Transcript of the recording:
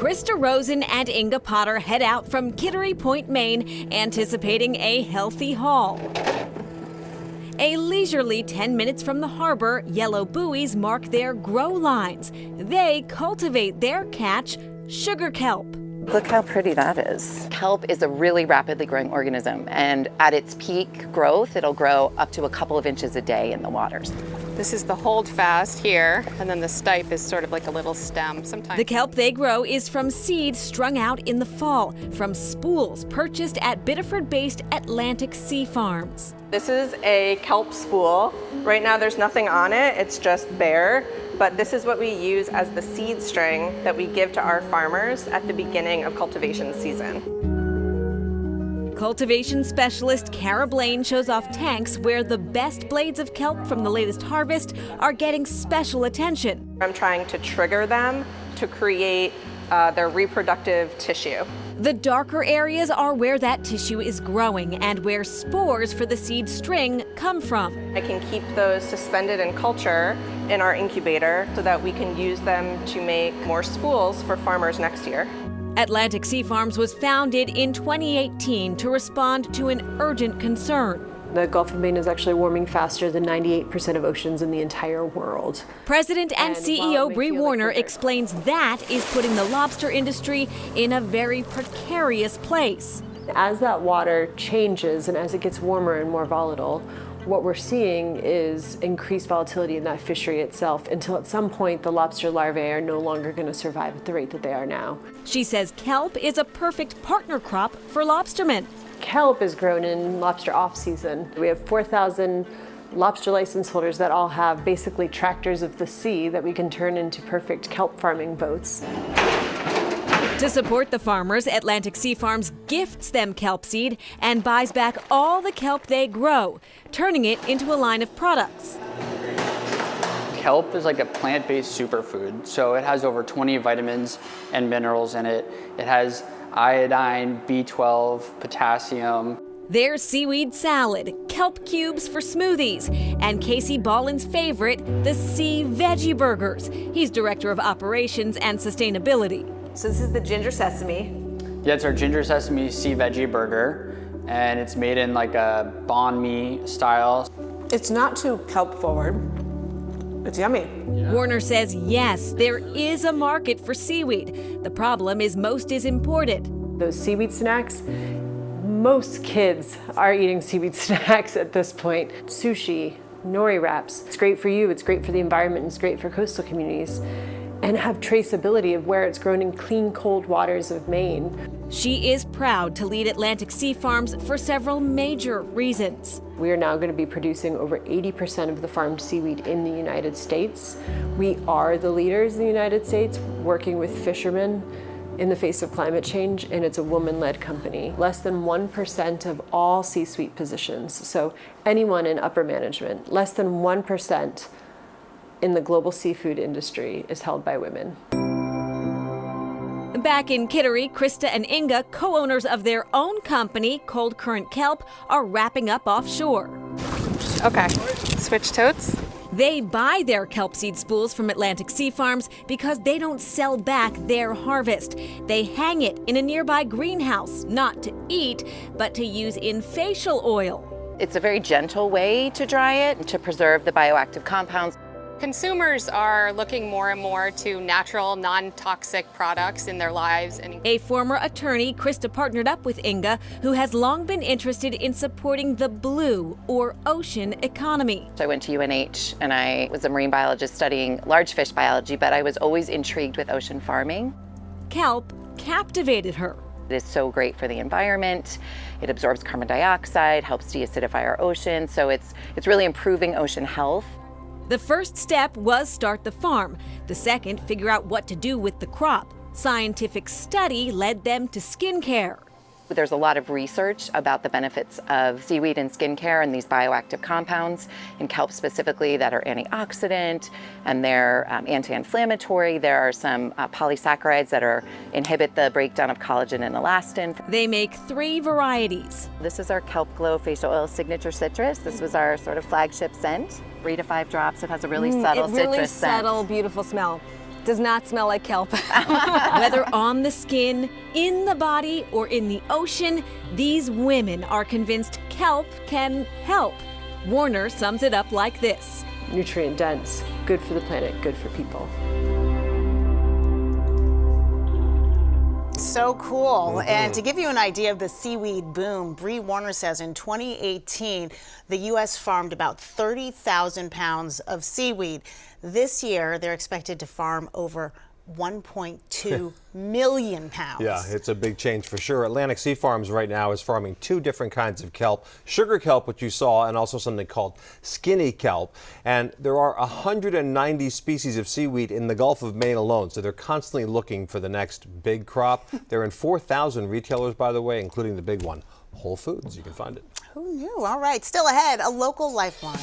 Krista Rosen and Inga Potter head out from Kittery Point, Maine, anticipating a healthy haul. A leisurely 10 minutes from the harbor, yellow buoys mark their grow lines. They cultivate their catch, sugar kelp. Look how pretty that is. Kelp is a really rapidly growing organism, and at its peak growth, it'll grow up to a couple of inches a day in the waters. This is the holdfast here, and then the stipe is sort of like a little stem. Sometimes the kelp they grow is from seeds strung out in the fall, from spools purchased at Biddeford-based Atlantic Sea Farms. This is a kelp spool. Right now there's nothing on it, it's just bare, but this is what we use as the seed string that we give to our farmers at the beginning of cultivation season. Cultivation specialist Cara Blaine shows off tanks where the best blades of kelp from the latest harvest are getting special attention. I'm trying to trigger them to create their reproductive tissue. The darker areas are where that tissue is growing and where spores for the seed string come from. I can keep those suspended in culture in our incubator so that we can use them to make more spools for farmers next year. Atlantic Sea Farms was founded in 2018 to respond to an urgent concern. The Gulf of Maine is actually warming faster than 98% of oceans in the entire world. President and CEO Bree Warner explains that is putting the lobster industry in a very precarious place. As that water changes and as it gets warmer and more volatile, what we're seeing is increased volatility in that fishery itself until at some point the lobster larvae are no longer going to survive at the rate that they are now. She says kelp is a perfect partner crop for lobstermen. Kelp is grown in lobster off-season. We have 4,000 lobster license holders that all have basically tractors of the sea that we can turn into perfect kelp farming boats. To support the farmers, Atlantic Sea Farms gifts them kelp seed and buys back all the kelp they grow, turning it into a line of products. Kelp is like a plant-based superfood, so it has over 20 vitamins and minerals in it. It has iodine, B12, potassium. There's seaweed salad, kelp cubes for smoothies, and Casey Ballin's favorite, the Sea Veggie Burgers. He's Director of Operations and Sustainability. So this is the ginger sesame. Yeah, it's our ginger sesame sea veggie burger, and it's made in like a banh mi style. It's not too kelp forward. It's yummy. Yeah. Warner says yes, there is a market for seaweed. The problem is most is imported. Those seaweed snacks, most kids are eating seaweed snacks at this point. Sushi, nori wraps, it's great for you, it's great for the environment, it's great for coastal communities, and have traceability of where it's grown in clean, cold waters of Maine. She is proud to lead Atlantic Sea Farms for several major reasons. We are now going to be producing over 80% of the farmed seaweed in the United States. We are the leaders in the United States working with fishermen in the face of climate change, and it's a woman-led company. Less than 1% of all C-suite positions, so anyone in upper management, less than 1% in the global seafood industry is held by women. Back in Kittery, Krista and Inga, co-owners of their own company, Cold Current Kelp, are wrapping up offshore. Okay, switch totes. They buy their kelp seed spools from Atlantic Sea Farms because they don't sell back their harvest. They hang it in a nearby greenhouse, not to eat, but to use in facial oil. It's a very gentle way to dry it, to preserve the bioactive compounds. Consumers are looking more and more to natural, non-toxic products in their lives. A former attorney, Krista partnered up with Inga, who has long been interested in supporting the blue or ocean economy. I went to UNH and I was a marine biologist studying large fish biology, but I was always intrigued with ocean farming. Kelp captivated her. It is so great for the environment. It absorbs carbon dioxide, helps deacidify our ocean, so it's really improving ocean health. The first step was start the farm. The second, figure out what to do with the crop. Scientific study led them to skincare. There's a lot of research about the benefits of seaweed in skincare and these bioactive compounds, in kelp specifically, that are antioxidant and they're anti-inflammatory. There are some polysaccharides that inhibit the breakdown of collagen and elastin. They make 3 varieties. This is our Kelp Glow Facial Oil Signature Citrus. This was our sort of flagship scent. 3 to 5 drops. It has a really subtle citrus scent. Subtle, beautiful smell. Does not smell like kelp. Whether on the skin, in the body, or in the ocean, these women are convinced kelp can help. Warner sums it up like this. Nutrient dense, good for the planet, good for people. So cool. And to give you an idea of the seaweed boom, Bree Warner says in 2018, the U.S. farmed about 30,000 pounds of seaweed. This year, they're expected to farm over 1.2 million pounds. Yeah, it's a big change for sure. Atlantic Sea Farms right now is farming 2 different kinds of kelp. Sugar kelp, which you saw, and also something called skinny kelp. And there are 190 species of seaweed in the Gulf of Maine alone, so they're constantly looking for the next big crop. They're in 4,000 retailers, by the way, including the big one, Whole Foods. You can find it. Who knew? All right, still ahead, a local lifeline.